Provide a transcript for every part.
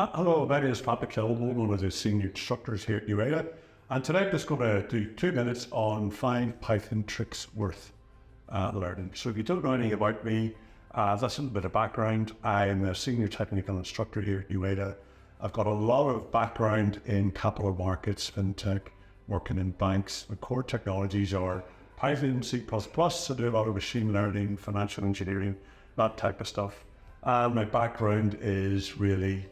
Hello, my name is McKillen, one of the senior instructors here at Neueda, and today I'm just going to do 2 minutes on 5 Python tricks worth learning. So if you don't know anything about me, that's a little bit of background. I'm a senior technical instructor here at Neueda. I've got a lot of background in capital markets, fintech, working in banks. My core technologies are Python, C++, I do a lot of machine learning, financial engineering, that type of stuff. And my background is really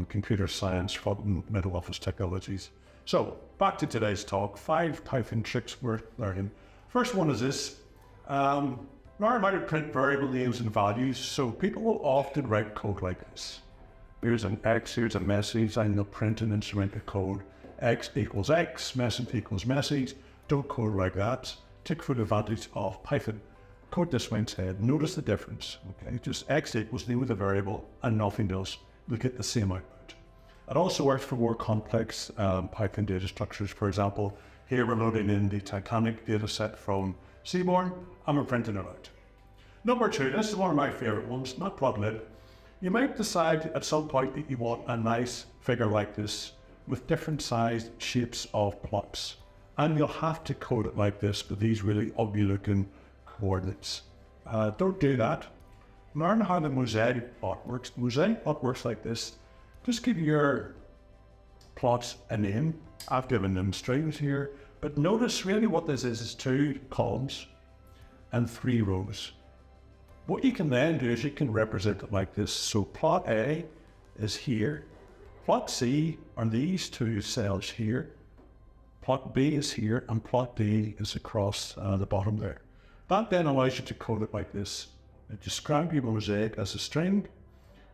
computer science, front and middle office technologies. So back to today's talk, 5 Python tricks worth learning. First one is this. Learn how to print variable names and values. So people will often write code like this. Here's an X, here's a message, and they'll print an instrumental code. X equals X, message equals message. Don't code like that. Take full advantage of Python. Code this way instead. Notice the difference. Okay, just X equals name of the variable and nothing else. We'll get the same output. It also works for more complex Python data structures. For example, here we're loading in the Titanic data set from Seaborn and we're printing it out. Number 2, this is one of my favorite ones, not plotlet. You might decide at some point that you want a nice figure like this with different sized shapes of plots. And you'll have to code it like this with these really ugly looking coordinates. Don't do that. Learn how the mosaic plot works. Mosaic plot works like this. Just give your plots a name. I've given them strings here, but notice really what this is 2 columns and 3 rows. What you can then do is you can represent it like this. So plot A is here, plot C are these 2 cells here, plot B is here, and plot D is across the bottom there. That then allows you to code it like this. Describe your mosaic as a string.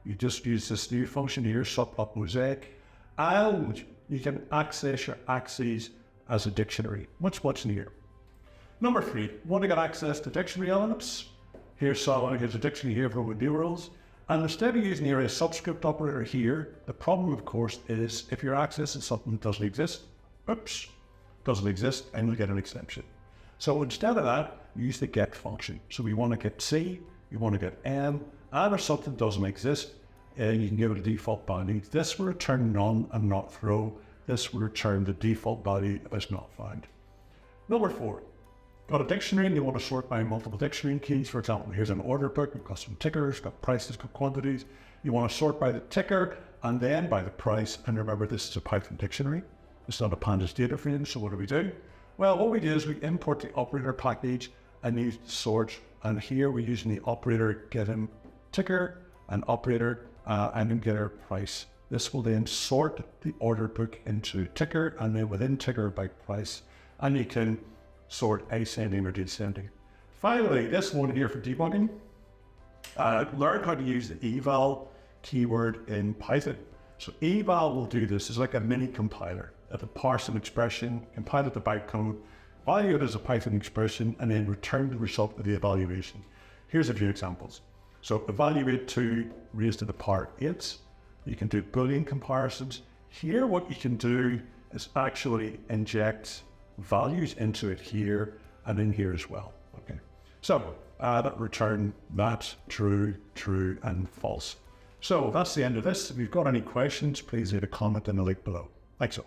You just use this new function here, subplot mosaic, and you can access your axes as a dictionary, much neater. Number 3, want to get access to dictionary elements? Here's a dictionary here for numerals, and instead of using here a subscript operator here, the problem of course is if you're accessing something that doesn't exist, and you'll get an exception. So instead of that, use the get function. So we want to get C, we want to get M, and if something doesn't exist, you can give it a default value. This will return none and not throw. This will return the default value if it's not found. Number 4, got a dictionary and you want to sort by multiple dictionary keys. For example, here's an order book, we've got some tickers, got prices, got quantities. You want to sort by the ticker and then by the price. And remember, this is a Python dictionary. It's not a pandas data frame, so what do? Well, what we do is we import the operator package and use sort. And here we're using the operator getIn ticker and operator and then getter price. This will then sort the order book into ticker and then within ticker by price. And you can sort ascending or descending. Finally, this one here for debugging. Learn how to use the eval keyword in Python. So eval will do this. It's like a mini compiler. It'll parse an expression, compile it to bytecode, value it as a Python expression, and then return the result of the evaluation. Here's a few examples. So evaluate 2 raised to the power 8. You can do Boolean comparisons. Here what you can do is actually inject values into it here and in here as well. Okay. So that return that true, and false. So that's the end of this. If you've got any questions, please leave a comment in the link below. Thanks all.